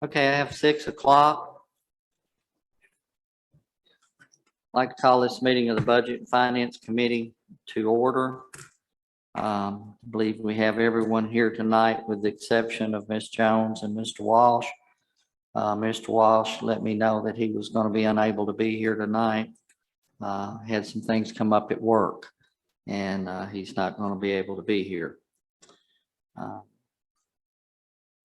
Okay, I have 6 o'clock. I'd like to call this meeting of the Budget and Finance Committee to order. I believe we have everyone here tonight with the exception of Ms. Jones and Mr. Walsh. Mr. Walsh let me know that he was going to be unable to be here tonight. Had some things come up at work and he's not going to be able to be here.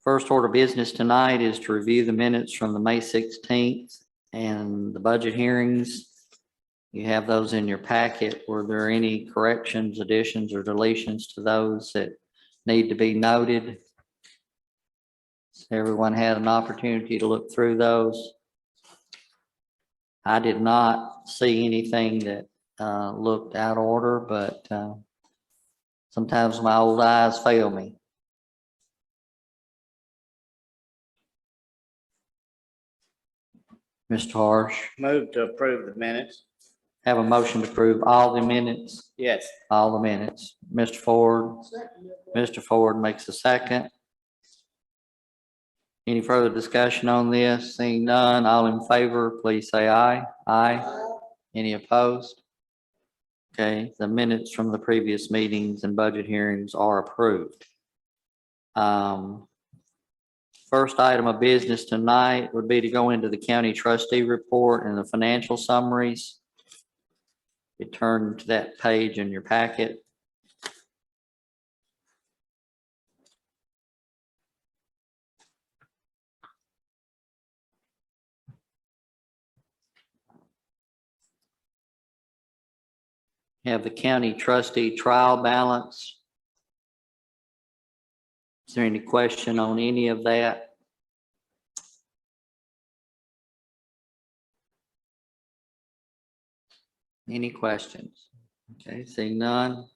First order of business tonight is to review the minutes from the May 16th and the budget hearings. You have those in your packet. Were there any corrections, additions, or deletions to those that need to be noted? So everyone had an opportunity to look through those. I did not see anything that looked out of order, but sometimes my old eyes fail me. Mr. Harsh, Move to approve the minutes. have a motion to approve all the minutes. Yes. All the minutes. Mr. Ford. Mr. Ford makes a second. Any further discussion on this? Seeing none, all in favor, please say aye. Aye. Any opposed? Okay, the minutes from the previous meetings and budget hearings are approved. First item of business tonight would be to go into the county trustee report and the financial summaries. You turn to that page in your packet. Have the county trustee trial balance. Is there any question on any of that? Any questions? Okay, seeing none.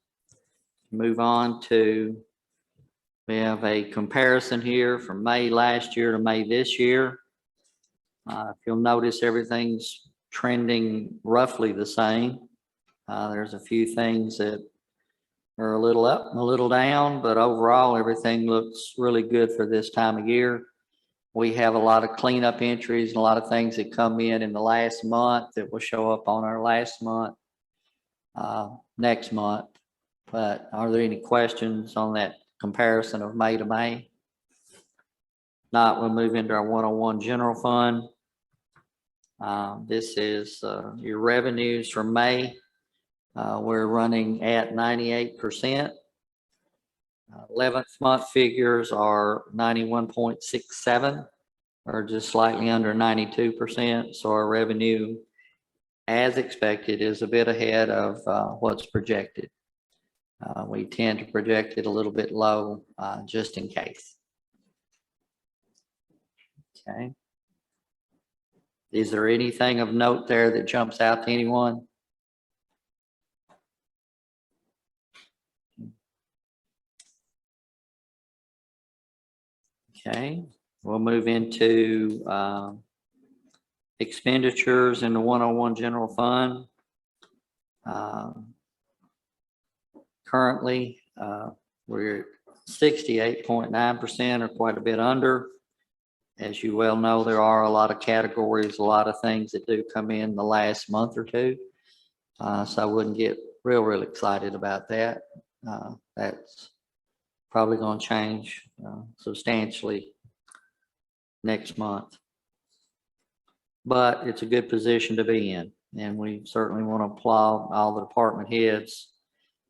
Move on to, we have a comparison here from May last year to May this year. If you'll notice, everything's trending roughly the same. There's a few things that are a little up and a little down, but overall, everything looks really good for this time of year. We have a lot of cleanup entries and a lot of things that come in the last month that will show up on our last month, next month. But are there any questions on that comparison of May to May? Not, we'll move into our 101 general fund. This is your revenues for May. We're running at 98%. 11th month figures are 91.67, or just slightly under 92%. So our revenue, as expected, is a bit ahead of what's projected. We tend to project it a little bit low just in case. Okay. Is there anything of note there that jumps out to anyone? Okay, we'll move into expenditures in the 101 general fund. Currently, we're at 68.9%, or quite a bit under. As you well know, there are a lot of categories, a lot of things that do come in the last month or two. So I wouldn't get real excited about that. That's probably going to change substantially next month. But it's a good position to be in. And we certainly want to applaud all the department heads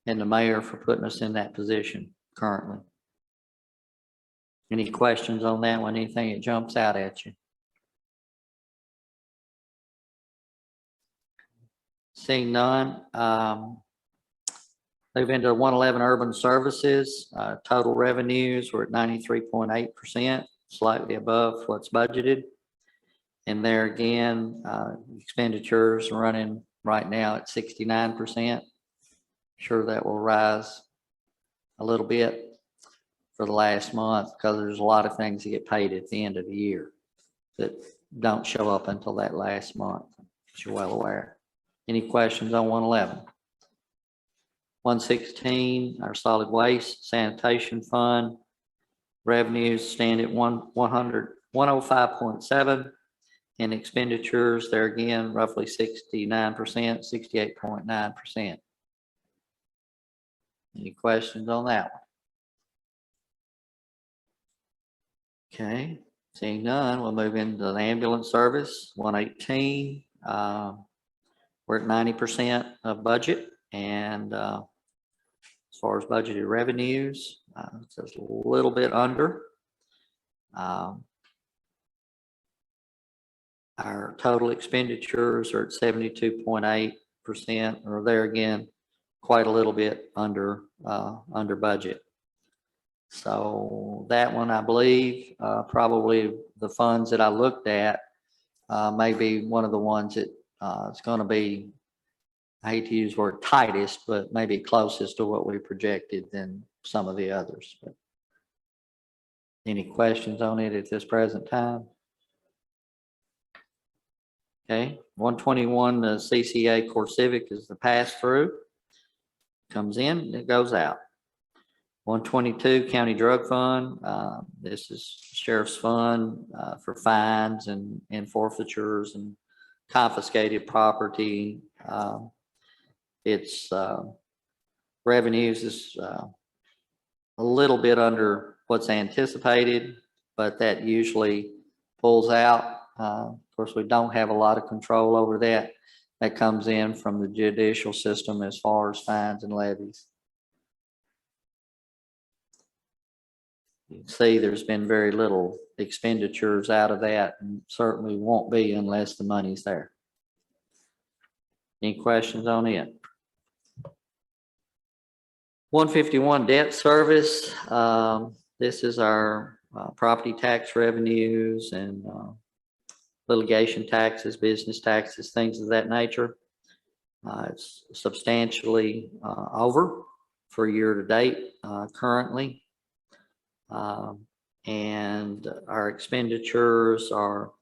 and the mayor for putting us in that position currently. Any questions on that one? Anything that jumps out at you? Seeing none. Move into 111 urban services. Total revenues were at 93.8%, slightly above what's budgeted. And there again, expenditures are running right now at 69%. Sure, that will rise a little bit for the last month because there's a lot of things that get paid at the end of the year that don't show up until that last month, as you're well aware. Any questions on 111? 116, our solid waste sanitation fund revenues stand at 100 105.7. In expenditures, there again, roughly 69%, 68.9%. Any questions on that one? Okay, seeing none, we'll move into the ambulance service, 118. We're at 90% of budget, and as far as budgeted revenues, it's just a little bit under. Our total expenditures are at 72.8%, or there again, quite a little bit under budget. So that one, I believe, probably the funds that I looked at may be one of the ones that it's going to be, I hate to use the word tightest, but maybe closest to what we projected than some of the others. But any questions on it at this present time? Okay, 121, the CCA Core Civic is the pass-through. Comes in, it goes out. 122, County Drug Fund. This is Sheriff's Fund for fines and forfeitures and confiscated property. Its revenues is a little bit under what's anticipated, but that usually pulls out. Of course, we don't have a lot of control over that. That comes in from the judicial system as far as fines and levies. You can see there's been very little expenditures out of that, and certainly won't be unless the money's there. Any questions on it? 151 debt service. This is our property tax revenues and litigation taxes, business taxes, things of that nature. It's substantially over for year to date currently. And our expenditures are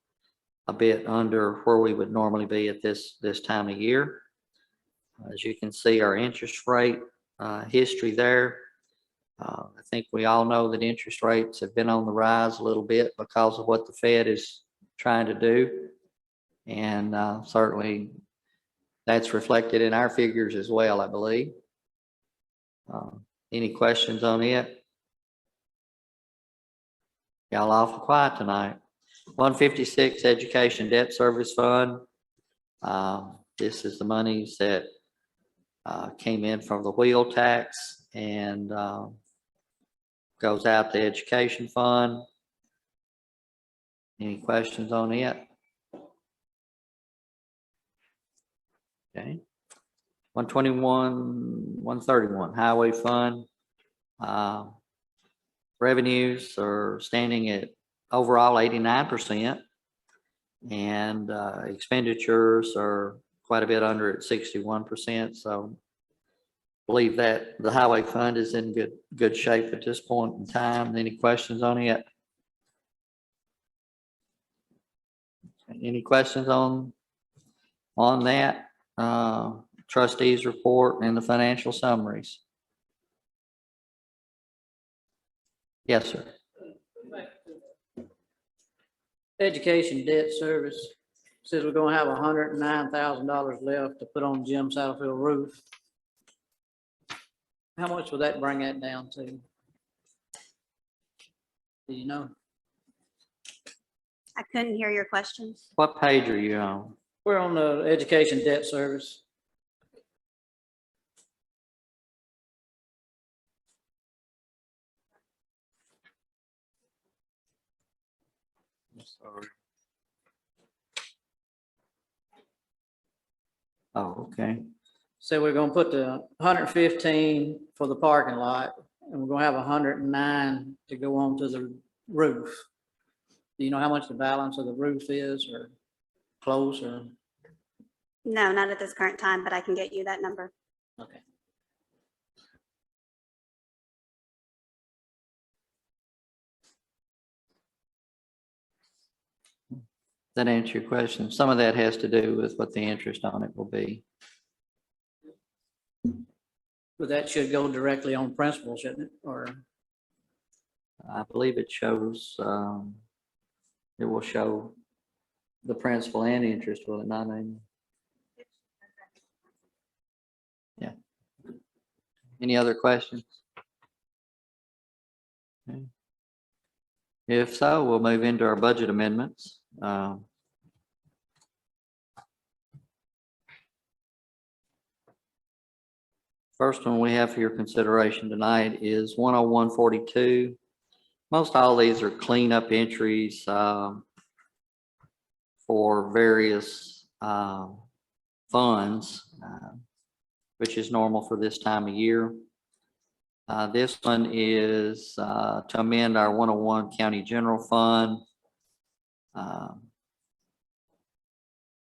a bit under where we would normally be at this time of year. As you can see, our interest rate history there. I think we all know that interest rates have been on the rise a little bit because of what the Fed is trying to do. And certainly that's reflected in our figures as well, I believe. Any questions on it? Y'all awful quiet tonight. 156 Education Debt Service Fund. This is the monies that came in from the wheel tax and goes out the education fund. Any questions on it? Okay. 121, 131 Highway Fund. Revenues are standing at overall 89%, and expenditures are quite a bit under at 61%. So I believe that the Highway Fund is in good shape at this point in time. Any questions on it? Any questions on that? Trustees report and the financial summaries. Yes, sir. Education debt service says we're gonna have $109,000 left to put on Jim Satterfield roof. How much would that bring that down to? Do you know? I couldn't hear your questions. What page are you on? We're on the education debt service. Sorry. Oh, okay. So we're gonna put the 115 for the parking lot, and we're gonna have 109 to go on to the roof. Do you know how much the balance of the roof is, or close, or? No, not at this current time, but I can get you that number. Okay. That answer your question. Some of that has to do with what the interest on it will be. But that should go directly on principal, shouldn't it? Or I believe it shows It will show the principal and interest, will it not, Amy? Yeah. Any other questions? Okay. If so, we'll move into our budget amendments. First one we have for your consideration tonight is 10142. Most all these are cleanup entries for various funds, which is normal for this time of year. This one is to amend our 101 County General Fund,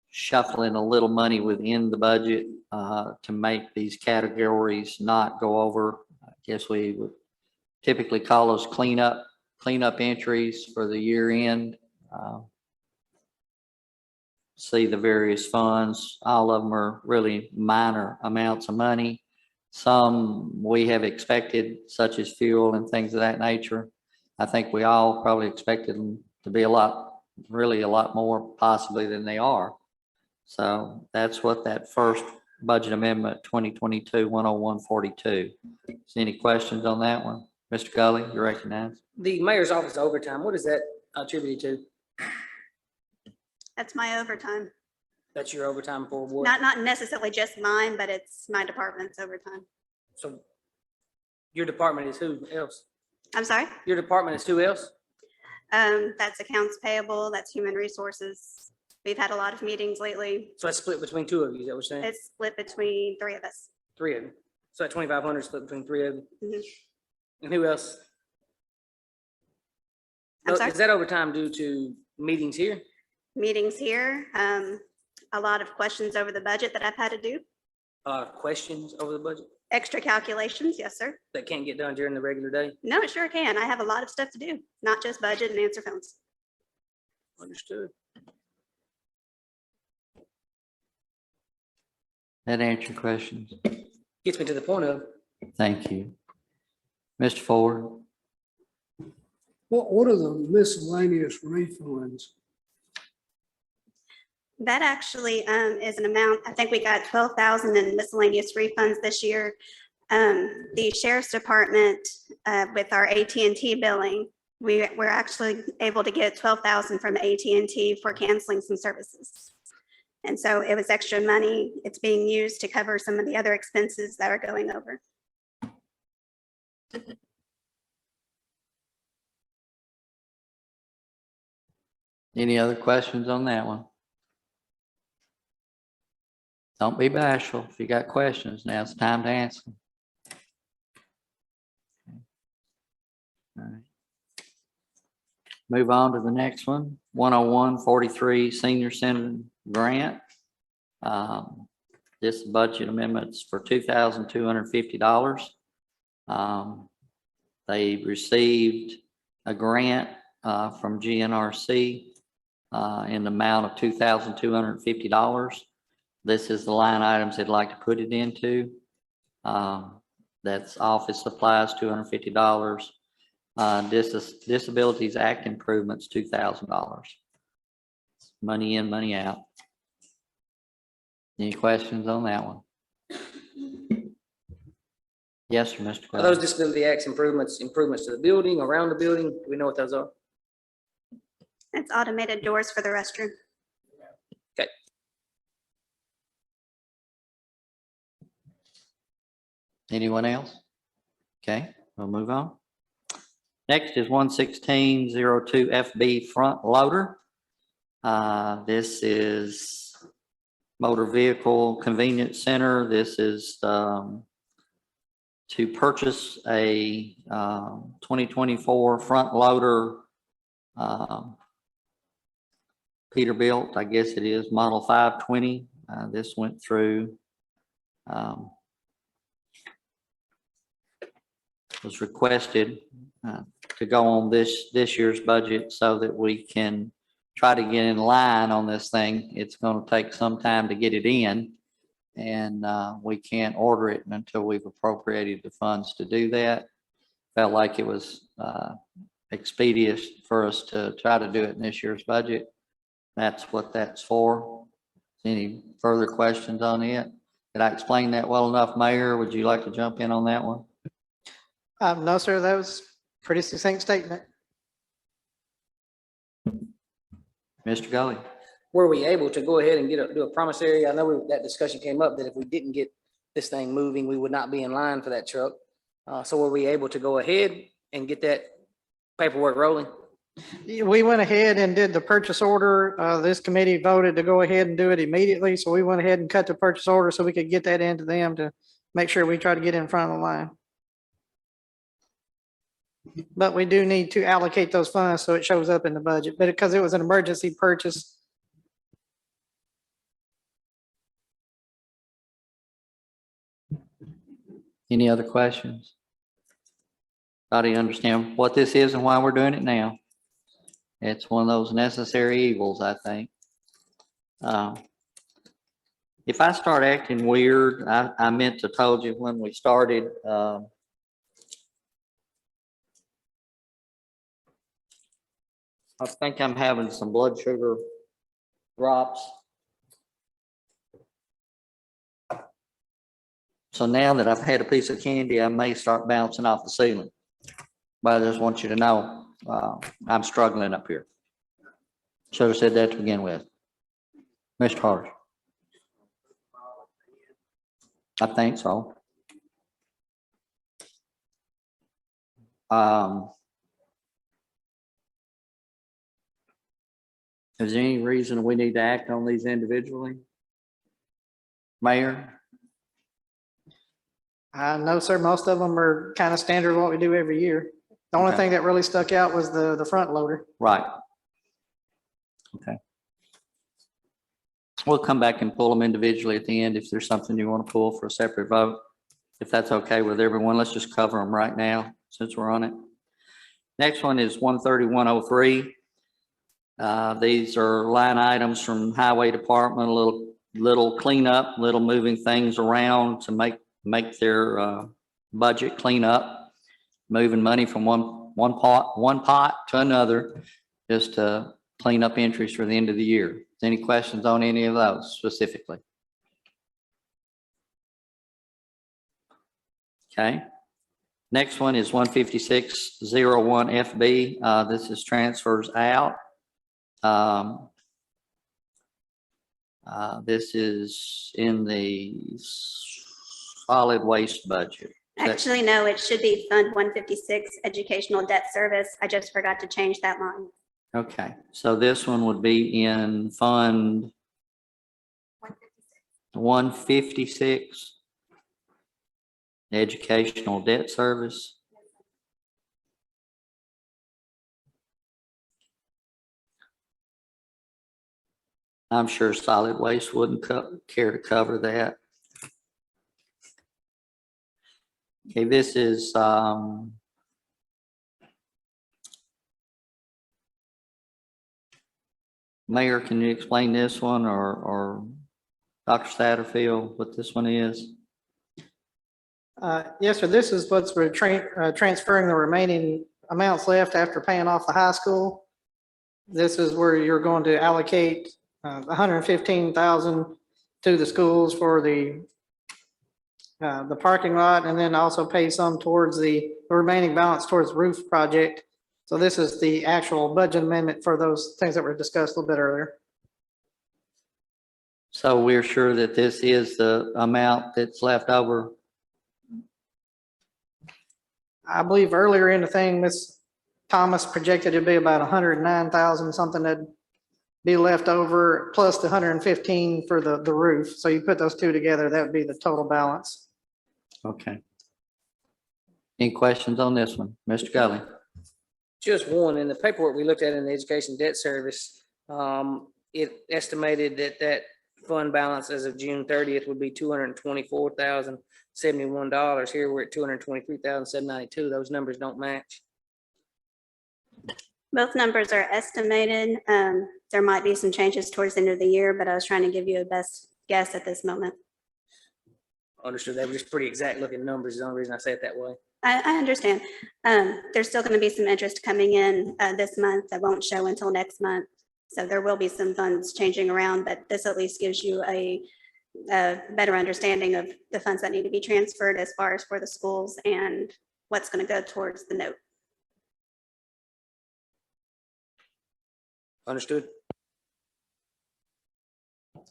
shuffling a little money within the budget to make these categories not go over. I guess we would typically call those cleanup entries for the year end. See the various funds, all of them are really minor amounts of money. Some we have expected, such as fuel and things of that nature. I think we all probably expected them to be really a lot more possibly than they are. So that's what that first budget amendment 2022-10142. Any questions on that one? Mr. Gully, you recognize? The mayor's office overtime, what is that attributed to? That's my overtime. That's your overtime for what? Not necessarily just mine, but it's my department's overtime. So your department is who else? I'm sorry? Your department is who else? That's accounts payable, that's human resources. We've had a lot of meetings lately. So that's split between two of you, is that what you're saying? It's split between 3 of us. Three of you. So that 2,500 split between three of you. Mhm. And who else? I'm sorry? Is that overtime due to meetings here? Meetings here, a lot of questions over the budget that I've had to do. Questions over the budget Extra calculations, yes, sir. that can't get done during the regular day? No, it sure can. I have a lot of stuff to do, not just budget and answer phones. Understood. That answer your questions? Gets me to the point of, Thank you. Mr. Ford? What are the miscellaneous refunds? That actually is an amount, I think we got 12,000 in miscellaneous refunds this year. The sheriff's department with our AT&T billing, we're actually able to get 12,000 from AT&T for canceling some services. And so it was extra money. It's being used to cover some of the other expenses that are going over. Any other questions on that one? Don't be bashful. If you got questions, now's the time to answer them. All right. Move on to the next one, 10143 Senior Center Grant. This budget amendment's for $2,250. They received a grant from GNRC in the amount of $2,250. This is the line items they'd like to put it into. That's office supplies, $250. Disabilities Act improvements, $2,000. Money in, money out. Any questions on that one? Yes, sir, Mr. are those Cole. disability acts improvements to the building, around the building? Do we know what those are? It's automated doors for the restroom. Anyone else? Okay, we'll move on. Next is 11602 FB front loader. This is Motor Vehicle Convenience Center. This is to purchase a 2024 front loader Peterbilt, I guess it is, model 520. This went through, was requested to go on this year's budget so that we can try to get in line on this thing. It's going to take some time to get it in, and we can't order it until we've appropriated the funds to do that. Felt like it was expedient for us to try to do it in this year's budget. That's what that's for. Any further questions on it? Did I explain that well enough, Mayor? Would you like to jump in on that one? No, sir, that was pretty succinct statement. Mr. Gully? Were we able to go ahead and do a promissory? I know that discussion came up that if we didn't get this thing moving, we would not be in line for that truck. So were we able to go ahead and get that paperwork rolling? We went ahead and did the purchase order. This committee voted to go ahead and do it immediately, so we went ahead and cut the purchase order so we could get that into them to make sure we try to get in front of the line. But we do need to allocate those funds so it shows up in the budget, but because it was an emergency purchase. Any other questions? Everybody understand what this is and why we're doing it now? It's one of those necessary evils, I think. If I start acting weird, I meant to told you when we started, I think I'm having some blood sugar drops. So now that I've had a piece of candy, I may start bouncing off the ceiling. But I just want you to know, I'm struggling up here. Should have said that to begin with. Mr. Harsh. I think so. Is there any reason we need to act on these individually? Mayor? No, sir, most of them are kind of standard what we do every year. The only Okay. thing that really stuck out was the front loader. Right. Okay. We'll come back and pull them individually at the end if there's something you want to pull for a separate vote. If that's okay with everyone, let's just cover them right now since we're on it. Next one is 13103. These are line items from Highway Department, a little cleanup, little moving things around to make their budget clean up, moving money from one pot to another, just to clean up entries for the end of the year. Any questions on any of those specifically? Okay. Next one is 15601 FB. This is transfers out. This is in the solid waste budget. Actually, no, it should be Fund 156, Educational Debt Service. I just forgot to change that line. Okay, so this one would be in Fund 156, Educational Debt Service. I'm sure solid waste wouldn't care to cover that. Okay, this is, Mayor, can you explain this one or Dr. Satterfield, what this one is? Yes, sir, this is what's we're transferring the remaining amounts left after paying off the high school. This is where you're going to allocate 115,000 to the schools for the parking lot, and then also pay some towards the remaining balance towards the roof project. So this is the actual budget amendment for those things that were discussed a little bit earlier. So we're sure that this is the amount that's left over. I believe earlier in the thing, Ms. Thomas projected it'd be about 109,000 something that'd be left over, plus the 115 for the roof. So you put those two together, that would be the total balance. Okay. Any questions on this one? Mr. Gully? Just one, in the paperwork we looked at in the Education Debt Service, it estimated that fund balance as of June 30th would be $224,071. Here we're at $223,792. Those numbers don't match. Both numbers are estimated. There might be some changes towards the end of the year, but I was trying to give you a best guess at this moment. Understood. They were just pretty exact looking numbers. Is the only reason I say it that way. I understand. There's still going to be some interest coming in this month that won't show until next month. So there will be some funds changing around, but this at least gives you a better understanding of the funds that need to be transferred as far as for the schools and what's going to go towards the note. Understood?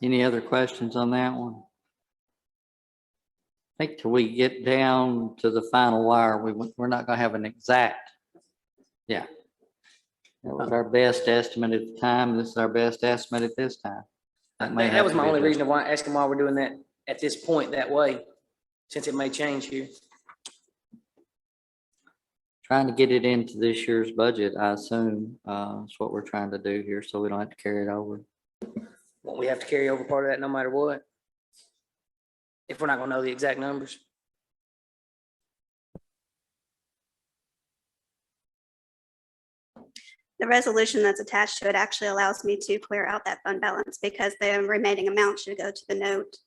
Any other questions on that one? I think till we get down to the final wire, we're not gonna have an exact. Yeah. That was our best estimate at the time. This is our best estimate at this time. May That have was to my be only adjusted. reason why, asking why we're doing that at this point that way, since it may change here. Trying to get it into this year's budget, I assume, is what we're trying to do here, so we don't have to carry it over. Won't we have to carry over part of that no matter what? If we're not gonna know the exact numbers? The resolution that's attached to it actually allows me to clear out that fund balance because the remaining amount should go to the note.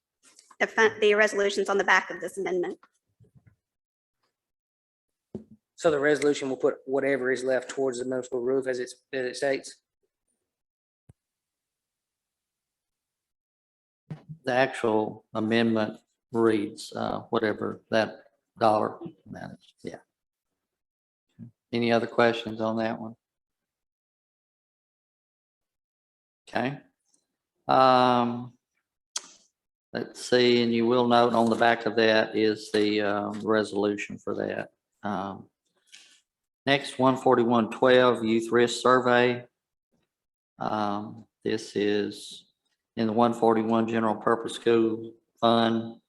The resolution's on the back of this amendment. So the resolution will put whatever is left towards the middle school roof as it states? The actual amendment reads, whatever that dollar amount is, yeah. Any other questions on that one? Okay. Let's see, and you will note on the back of that is the resolution for that. Next, 14112 Youth Risk Survey. This is in the 141 General Purpose School Fund.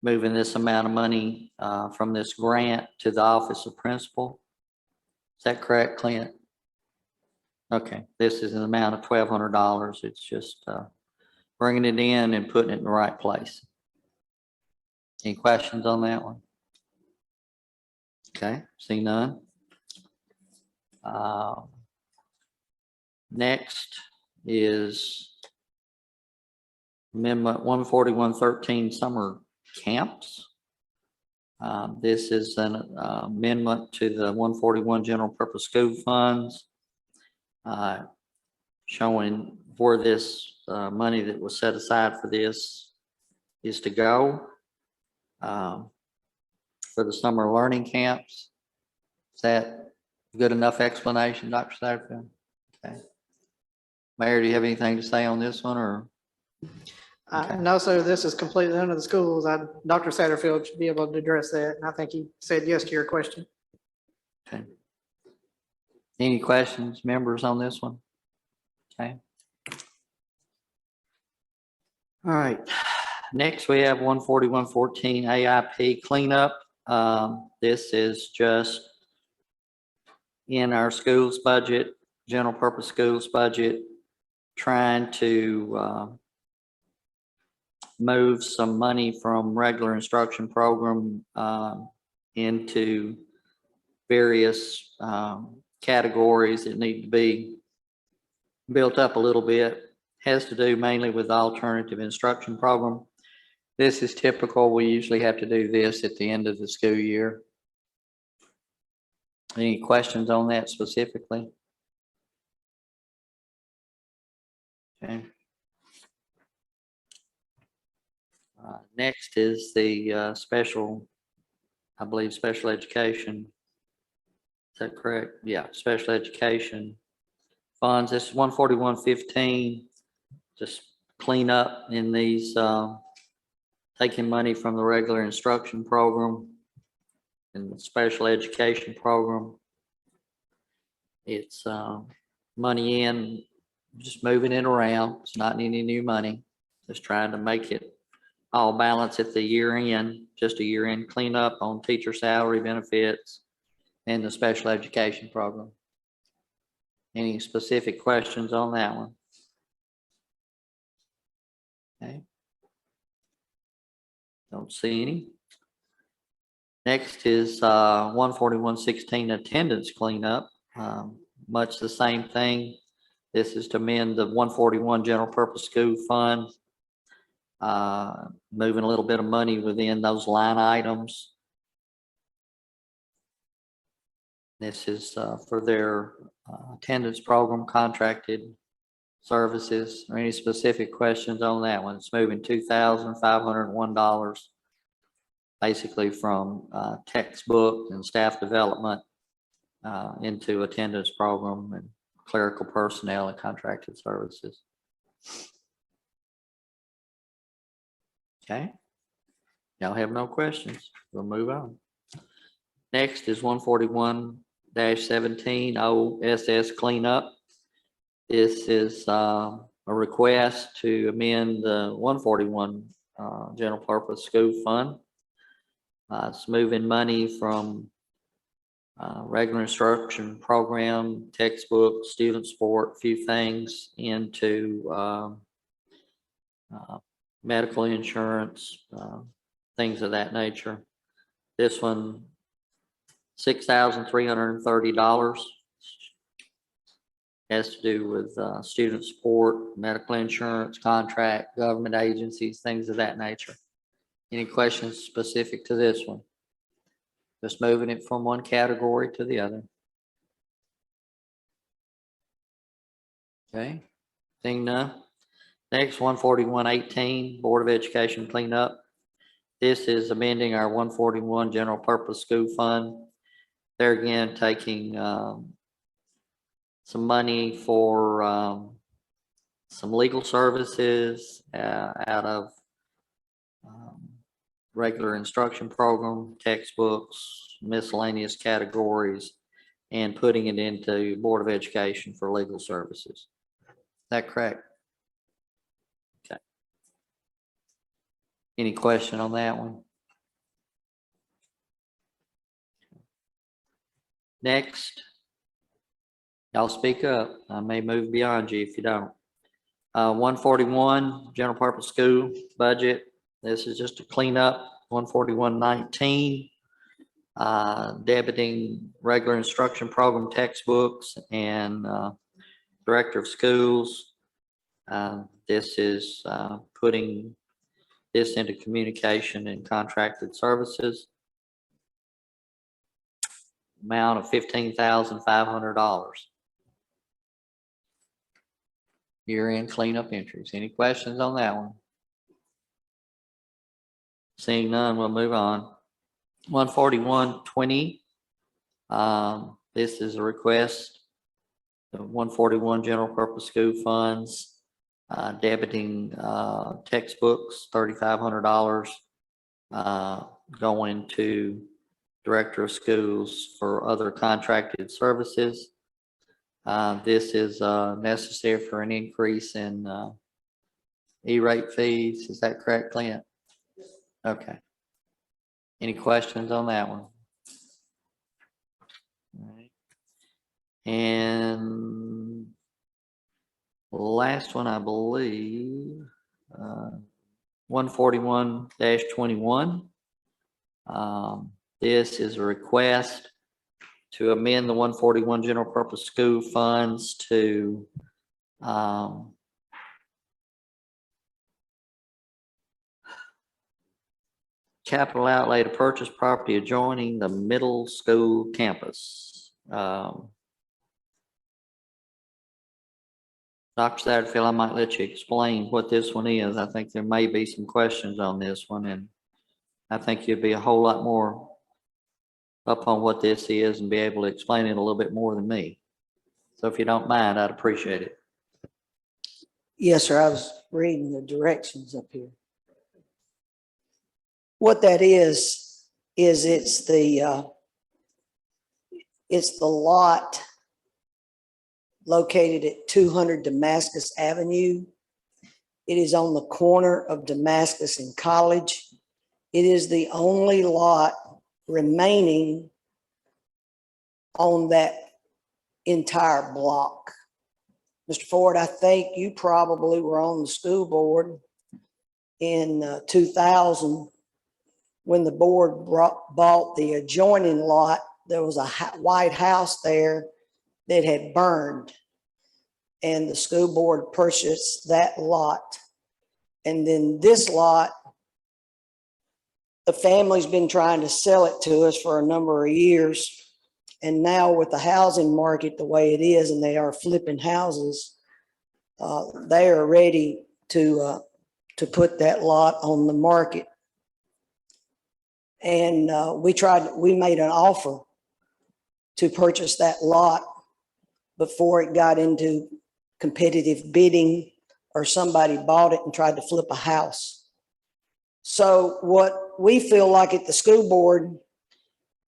Moving this amount of money from this grant to the Office of Principal. Is that correct, Clint? Okay, this is an amount of $1,200. It's just bringing it in and putting it in the right place. Any questions on that one? Okay, see none. Next is Amendment 14113 Summer Camps. This is an amendment to the 141 General Purpose School Funds, showing where this money that was set aside for this is to go for the summer learning camps. Is that good enough explanation, Dr. Satterfield? Okay. Mayor, do you have anything to say on this one, or? Okay. No, sir, this is completely under the schools. Dr. Satterfield should be able to address that. And I think he said yes to your question. Okay. Any questions, members, on this one? Okay. All right. Next, we have 14114 AIP cleanup. This is just in our schools budget, general purpose schools budget, trying to move some money from regular instruction program into various categories that need to be built up a little bit. Has to do mainly with the alternative instruction program. This is typical. We usually have to do this at the end of the school year. Any questions on that specifically? Okay. Next is the special, I believe, special education. Is that correct? Yeah, special education funds. This is 14115. Just clean up in these, taking money from the regular instruction program and the special education program. It's money in, just moving it around. It's not any new money. Just trying to make it all balance at the year end, just a year end cleanup on teacher salary benefits and the special education program. Any specific questions on that one? Okay. Don't see any. Next is 14116 attendance cleanup. Much the same thing. This is to amend the 141 general purpose school fund. moving a little bit of money within those line items. This is for their attendance program contracted services. Or any specific questions on that one? It's moving $2,501 basically from textbook and staff development into attendance program and clerical personnel and contracted services. Okay. Y'all have no questions? We'll move on. Next is 141-17 OSS cleanup. This is a request to amend the 141 general purpose school fund. It's moving money from regular instruction program, textbook, student support, a few things into medical insurance, things of that nature. This one, $6,330. Has to do with student support, medical insurance, contract, government agencies, things of that nature. Any questions specific to this one? Just moving it from one category to the other. Okay, seeing none. Next, 141-18, Board of Education cleanup. This is amending our 141 general purpose school fund. There again, taking some money for some legal services out of regular instruction program, textbooks, miscellaneous categories, and putting it into Board of Education for legal services. Is that correct? Okay. Any question on that one? Next. Y'all speak up. I may move beyond you if you don't. 141 general purpose school budget. This is just a cleanup. 141-19, debiting regular instruction program textbooks and director of schools. This is putting this into communication and contracted services. Amount of $15,500. Year-end cleanup entries. Any questions on that one? Seeing none, we'll move on. 141-20. This is a request of 141 general purpose school funds, debiting textbooks, $3,500, going to director of schools for other contracted services. This is necessary for an increase in E-rate fees. Is that correct, Clint? Okay. Any questions on that one? All right. And last one, I believe, 141-21. This is a request to amend the 141 general purpose school funds to capital outlay to purchase property adjoining the middle school campus. Dr. Satterfield, I might let you explain what this one is. I think there may be some questions on this one, and I think you'd be a whole lot more up on what this is and be able to explain it a little bit more than me. So if you don't mind, I'd appreciate it. Yes, sir. I was reading the directions up here. What that is it's the lot located at 200 Damascus Avenue. It is on the corner of Damascus and College. It is the only lot remaining on that entire block. Mr. Ford, I think you probably were on the school board in 2000 when the board bought the adjoining lot. There was a white house there that had burned, and the school board purchased that lot And then this lot, the family's been trying to sell it to us for a number of years. And now with the housing market the way it is, and they are flipping houses, they are ready to put that lot on the market. And we made an offer to purchase that lot before it got into competitive bidding or somebody bought it and tried to flip a house. So what we feel like at the school board,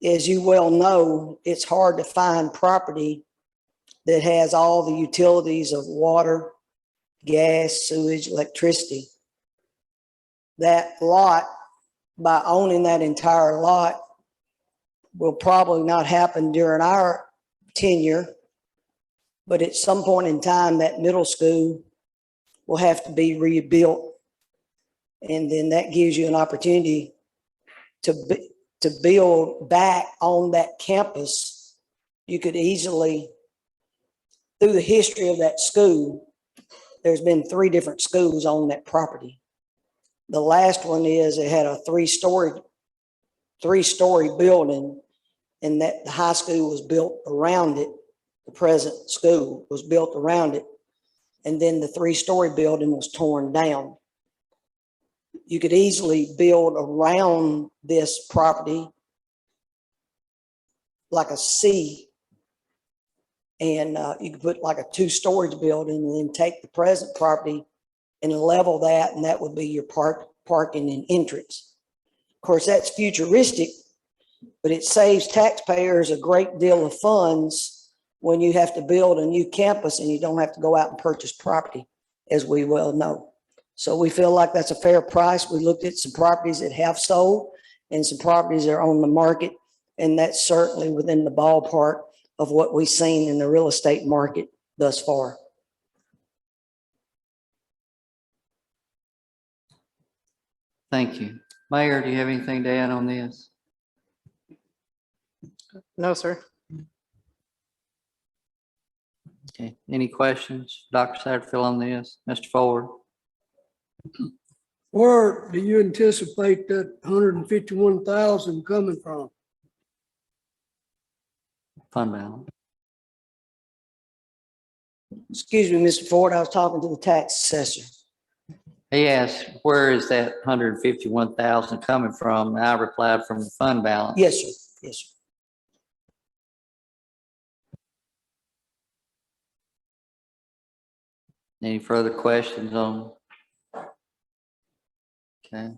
as you well know, it's hard to find property that has all the utilities of water, gas, sewage, electricity. That lot, by owning that entire lot, will probably not happen during our tenure, but at some point in time, that middle school will have to be rebuilt. And then that gives you an opportunity to build back on that campus. You could easily, through the history of that school, there's been 3 different schools on that property. The last one is it had a 3-story building, and that the high school was built around it. The present school was built around it. And then the 3-story building was torn down. You could easily build around this property like a C, and you could put like a 2-story building and then take the present property and level that, and that would be your parking and entrance. Of course, that's futuristic, but it saves taxpayers a great deal of funds when you have to build a new campus and you don't have to go out and purchase property, as we well know. So we feel like that's a fair price. We looked at some properties that have sold and some properties that are on the market, and that's certainly within the ballpark of what we've seen in the real estate market thus far. Thank you. Mayor, do you have anything to add on this? No, sir. Okay, any questions, Dr. Satterfield, on this? Mr. Ford? Where do you anticipate that 151,000 coming from? Fund balance. Excuse me, Mr. Ford, I was talking to the tax assessor. He asked, where is that 151,000 coming from? And I replied, from the fund balance. Yes, sir. Yes, sir. Any further questions on? Okay,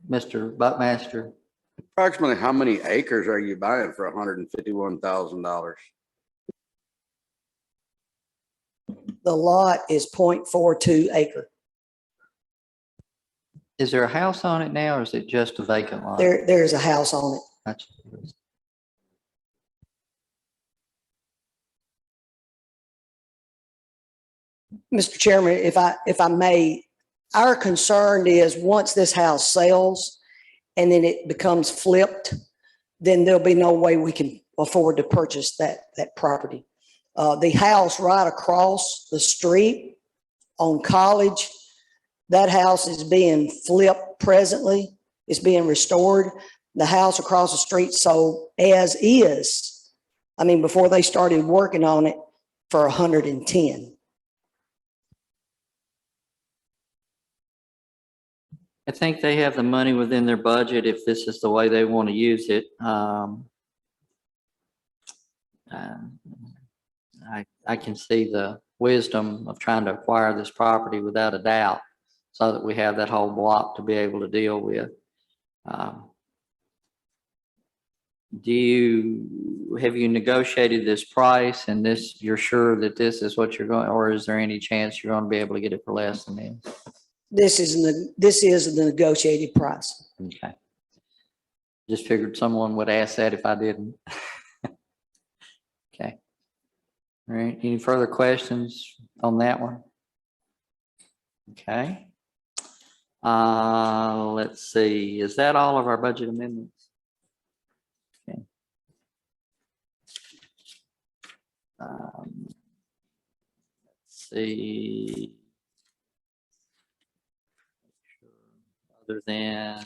Mr. Buckmaster, Approximately how many acres are you buying for $151,000? The lot is 0.42 acre. is there a house on it now, or is it just a vacant lot? There's a house on it. That's- Mr. Chairman, if I may, our concern is once this house sells and then it becomes flipped, then there'll be no way we can afford to purchase that property. The house right across the street on College, that house is being flipped presently. It's being restored. The house across the street sold as is. I mean, before they started working on it, for 110. I think they have the money within their budget if this is the way they want to use it. I can see the wisdom of trying to acquire this property without a doubt, so that we have that whole block to be able to deal with. Have you negotiated this price, and this, you're sure that this is what you're going, or is there any chance you're going to be able to get it for less than this? This is the negotiated price. Okay. Just figured someone would ask that if I didn't. Okay. All right, any further questions on that one? Okay. Let's see, is that all of our budget amendments? Okay. Let's see. other than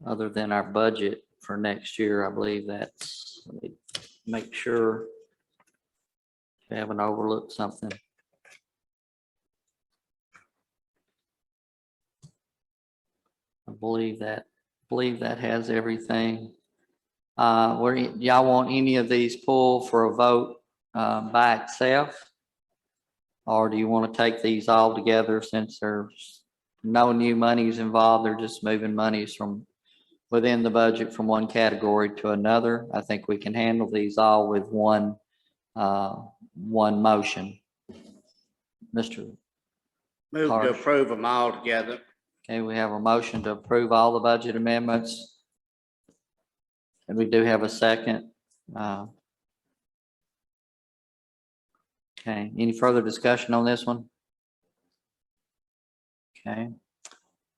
other than our budget for next year, I believe that's, let me make sure I haven't overlooked something. I believe that has everything. Where y'all want any of these pulled for a vote by itself? Or do you want to take these all together since there's no new monies involved? They're just moving monies from within the budget from one category to another. I think we can handle these all with one motion. Mr. Move to Harsh. approve them all together. Okay, we have a motion to approve all the budget amendments. And we do have a second. Okay, any further discussion on this one? Okay,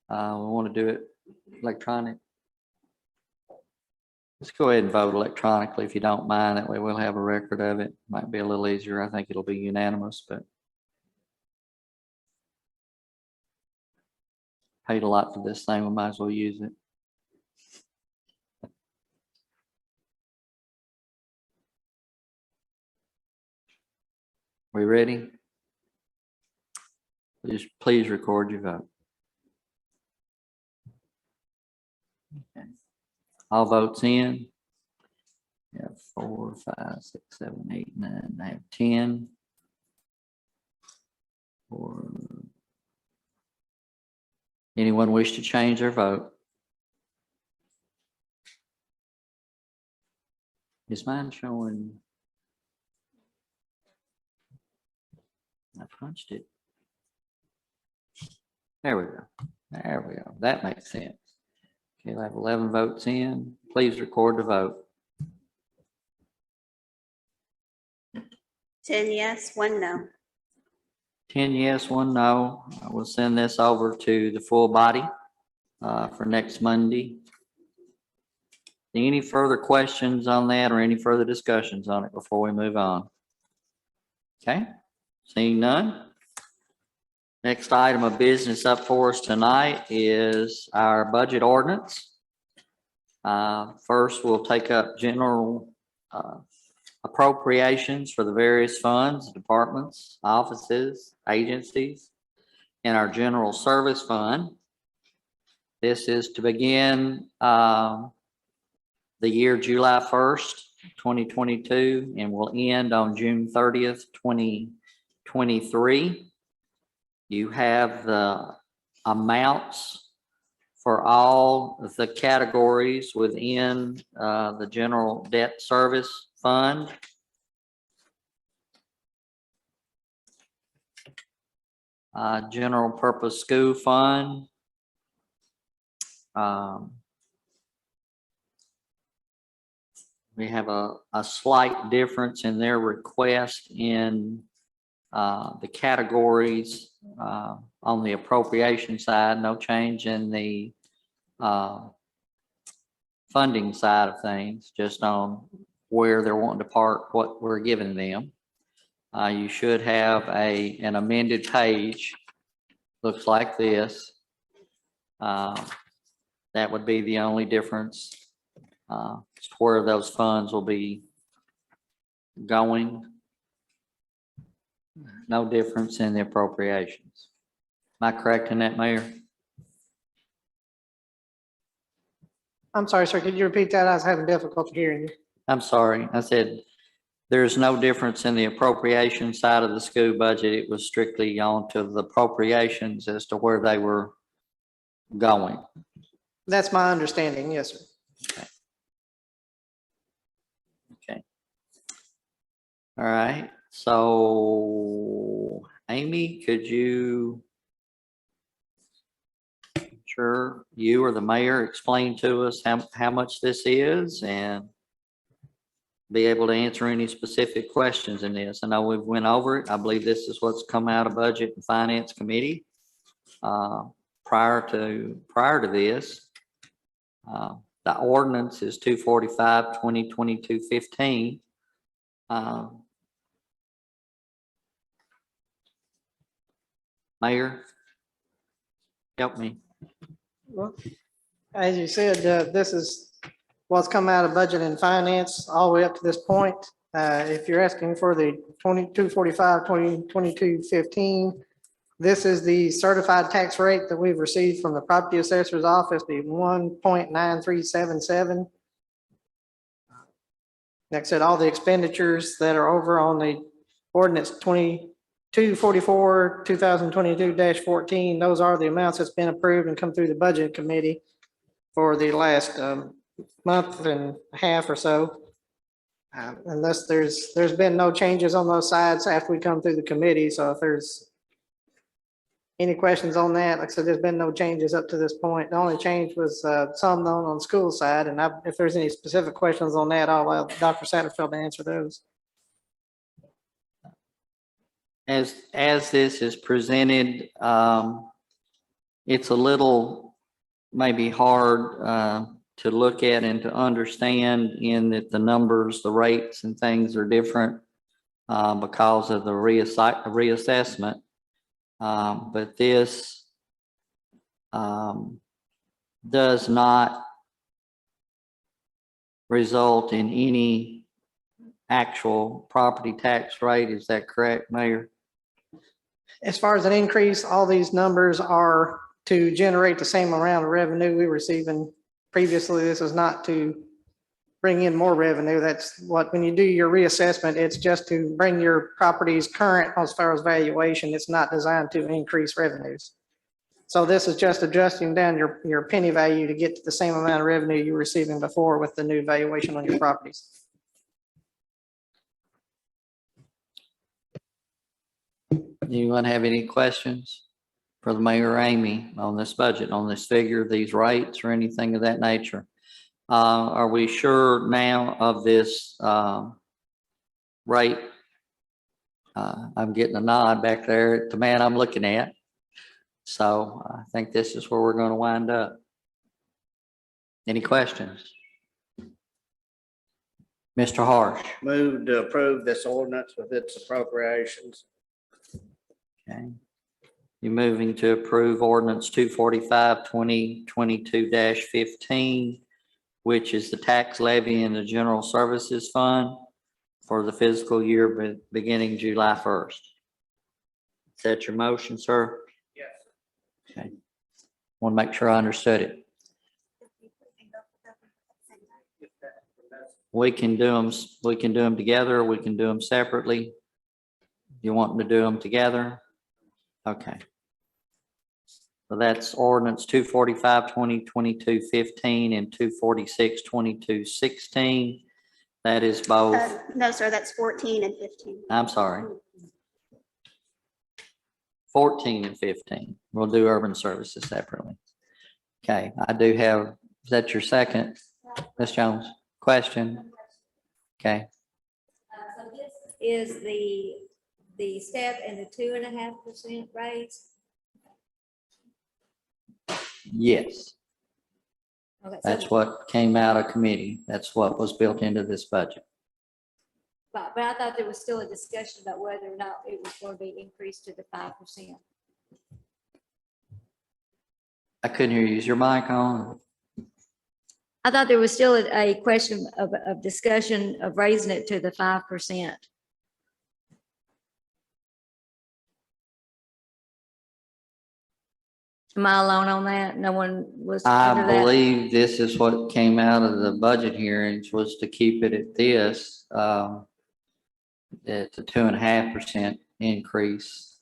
we want to do it electronic. Let's go ahead and vote electronically if you don't mind. That way we'll have a record of it. Might be a little easier. I think it'll be unanimous, but paid a lot for this thing. We might as well use it. We ready? Please record your vote. Okay. All votes in. We have 4, 5, 6, 7, 8, 9. I have 10. Anyone wish to change their vote? Is mine showing? I punched it. There we go. There we go. That makes sense. Okay, I have 11 votes in. Please record the vote. 10 yes, 1 no. 10 yes, 1 no. I will send this over to the full body for next Monday. Any further questions on that or any further discussions on it before we move on? Okay, seeing none. Next item of business up for us tonight is our budget ordinance. First, we'll take up general appropriations for the various funds, departments, offices, agencies, and our general service fund. This is to begin the year July 1st, 2022, and will end on June 30th, 2023. You have the amounts for all of the categories within the general debt service fund. General purpose school fund. We have a slight difference in their request in the categories on the appropriation side, no change in the funding side of things, just on where they're wanting to park what we're giving them. You should have an amended page, looks like this. That would be the only difference as to where those funds will be going. No difference in the appropriations. Am I correct in that, Mayor? I'm sorry, sir. Could you repeat that? I was having difficulty hearing you. I'm sorry. I said there's no difference in the appropriation side of the school budget. It was strictly on to the appropriations as to where they were going. That's my understanding. Yes, sir. Okay. All right. So, Amy, could you, sure, you or the mayor explain to us how much this is and be able to answer any specific questions in this? I know we've went over it. I believe this is what's come out of Budget and Finance Committee prior to this. The ordinance is 245, 2022, 15. Mayor? Help me. Well, as you said, this is what's come out of budget and finance all the way up to this point. If you're asking for the 2245, 2022-15, this is the certified tax rate that we've received from the property assessor's office, the 1.9377. Like I said, all the expenditures that are over on the ordinance 2244, 2022-14, those are the amounts that's been approved and come through the budget committee for the last month and a half or so. Unless there's been no changes on those sides after we come through the committee. So if there's any questions on that, like I said, there's been no changes up to this point. The only change was some known on the school side. And if there's any specific questions on that, I'll allow Dr. Satterfield to answer those. As this is presented, it's a little maybe hard to look at and to understand in that the numbers, the rates and things are different because of the reassessment. But this does not result in any actual property tax rate. Is that correct, Mayor? As far as an increase, all these numbers are to generate the same amount of revenue we were receiving previously. This is not to bring in more revenue. That's what, when you do your reassessment, it's just to bring your properties current as far as valuation. It's not designed to increase revenues. So this is just adjusting down your penny value to get to the same amount of revenue you were receiving before with the new valuation on your properties. Anyone have any questions for the Mayor or Amy on this budget, on this figure, these rates or anything of that nature? Are we sure now of this rate? I'm getting a nod back there at the man I'm looking at. So I think this is where we're going to wind up. Any questions? Mr. Harsh? Move to approve this ordinance with its appropriations. Okay. You're moving to approve ordinance 245, 2022-15, which is the tax levy in the general services fund for the fiscal year beginning July 1st. Is that your motion, sir? Yes. Okay. Want to make sure I understood it. We can do them together, or we can do them separately. You want to do them together? Okay. So that's ordinance 245, 2022-15 and 246, 22-16. That is both, No, sir, that's 14 and 15. I'm sorry. 14 and 15. We'll do urban services separately. Okay, I do have, is that your second, Ms. Jones? Question? Okay, So this is the step and the 2.5% raise. yes, Okay, so- that's what came out of committee. That's what was built into this budget. But I thought there was still a discussion about whether or not it was going to be increased to the 5%. I couldn't hear you. Is your mic on? I thought there was still a question of discussion of raising it to the 5%. Am I alone on that? No one was under I that? believe this is what came out of the budget hearings, was to keep it at this, at the 2.5% increase.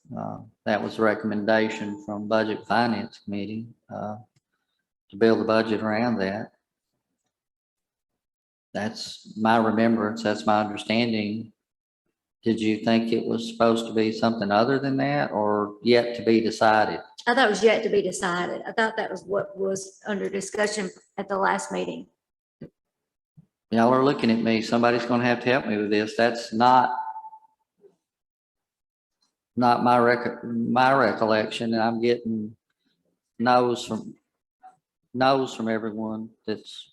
That was a recommendation from Budget Finance Committee, to build the budget around that. That's my remembrance. That's my understanding. Did you think it was supposed to be something other than that, or yet to be decided? I thought it was yet to be decided. I thought that was what was under discussion at the last meeting. Y'all are looking at me. Somebody's going to have to help me with this. That's not my recollection. And I'm getting no's from everyone that's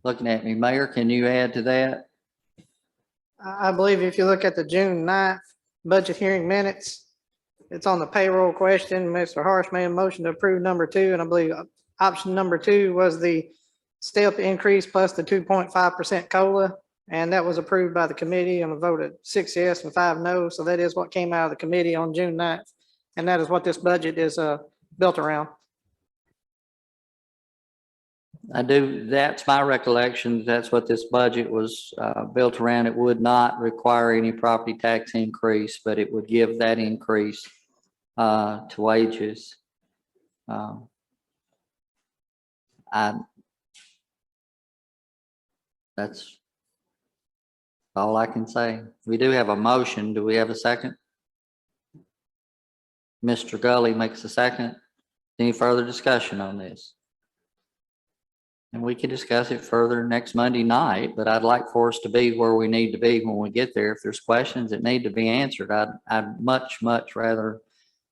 looking at me. Mayor, can you add to that? I believe if you look at the June 9th budget hearing minutes, it's on the payroll question. Mr. Harsh made a motion to approve number 2, and I believe option number 2 was the step increase plus the 2.5% COLA. And that was approved by the committee on a vote of 6 yes and 5 no. So that is what came out of the committee on June 9th. And that is what this budget is built around. That's my recollection. That's what this budget was built around. It would not require any property tax increase, but it would give that increase to wages. That's all I can say. We do have a motion. Do we have a second? Mr. Gully makes a second. Any further discussion on this? And we can discuss it further next Monday night, but I'd like for us to be where we need to be when we get there. If there's questions that need to be answered, I'd much rather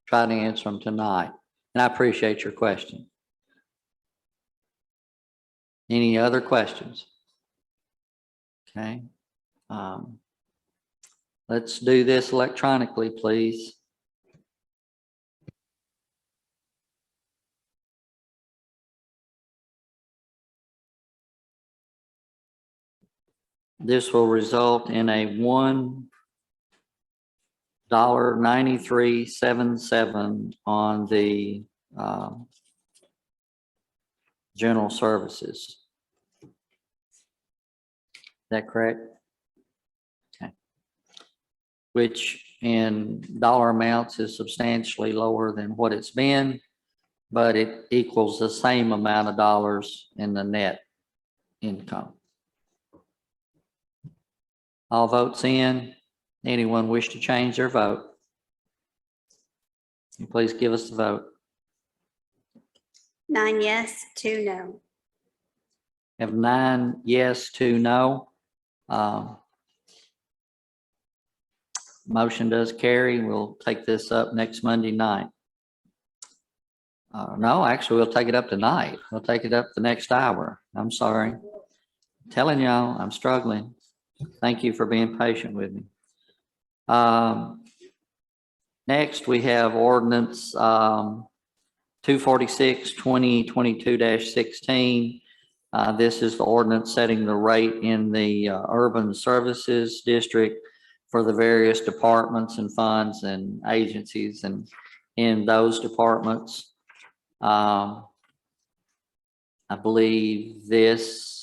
try to answer them tonight. And I appreciate your question. Any other questions? Okay. Let's do this electronically, please. This will result in a $1.9377 on the general services. Is that correct? Okay. Which in dollar amounts is substantially lower than what it's been, but it equals the same amount of dollars in the net income. All votes in. Anyone wish to change their vote? Please give us the vote. 9 yes, 2 no. Have 9 yes, 2 no. Motion does carry. We'll take this up next Monday night. No, actually, we'll take it up tonight. We'll take it up the next hour. I'm sorry. I'm telling y'all, I'm struggling. Thank you for being patient with me. Next, we have ordinance 246, 2022-16. This is the ordinance setting the rate in the urban services district for the various departments and funds and agencies and in those departments. I believe this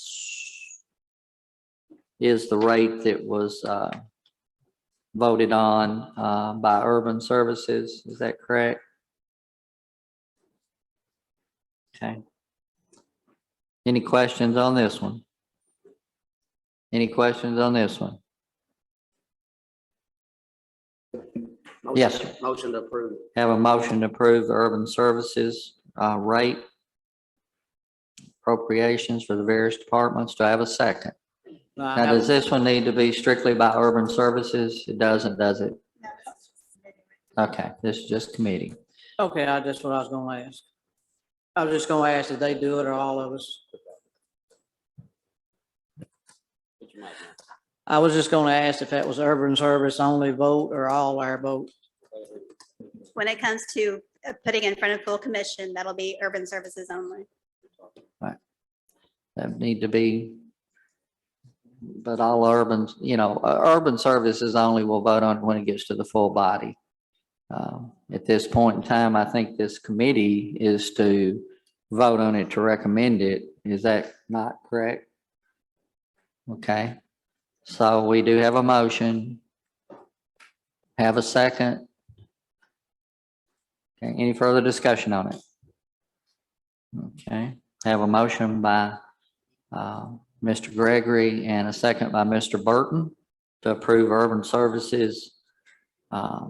is the rate that was voted on by Urban Services. Is that correct? Okay. Any questions on this one? Any questions on this one? Yes, sir. Motion to approve. Have a motion to approve the Urban Services rate appropriations for the various departments. Do I have a second? Now, does this one need to be strictly by Urban Services? It doesn't, does it? Okay, this is just committee. Okay, that's what I was gonna ask. I was just gonna ask if they do it or all of us. I was just gonna ask if that was urban service only vote or all our vote. When it comes to putting in front of full commission, that'll be urban services only. That need to be, but all urban, urban services only will vote on it when it gets to the full body. At this point in time, I think this committee is to vote on it to recommend it. Is that not correct? Okay, so we do have a motion. Have a second. Okay, any further discussion on it? Okay, have a motion by Mr. Gregory and a second by Mr. Burton to approve urban services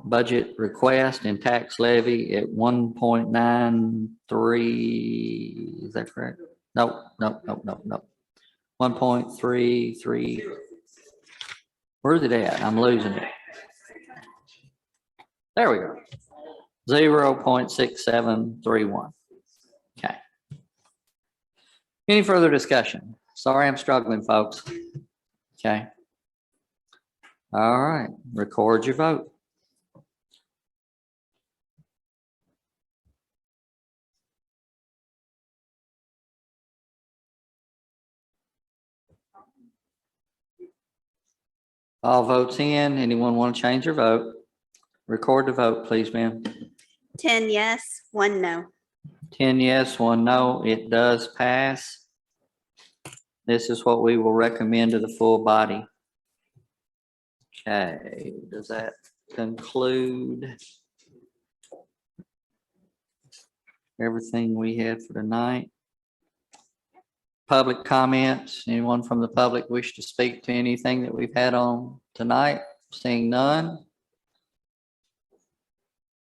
budget request and tax levy at 1.93. Is that correct? No. 1.33. Where's it at? I'm losing it. There we go. 0.6731. Okay. Any further discussion? Sorry, I'm struggling, folks. Okay. All right, record your vote. All votes in. Anyone want to change their vote? Record the vote, please, ma'am. 10 yes, 1 no. 10 yes, 1 no. It does pass. This is what we will recommend to the full body. Okay, does that conclude everything we had for tonight? Public comments? Anyone from the public wish to speak to anything that we've had on tonight? Seeing none.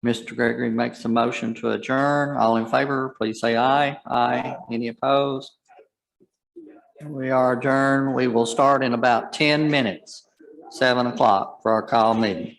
Mr. Gregory makes a motion to adjourn. All in favor, please say aye. Aye. Any opposed? We are adjourned. We will start in about 10 minutes, 7 o'clock for our call meeting.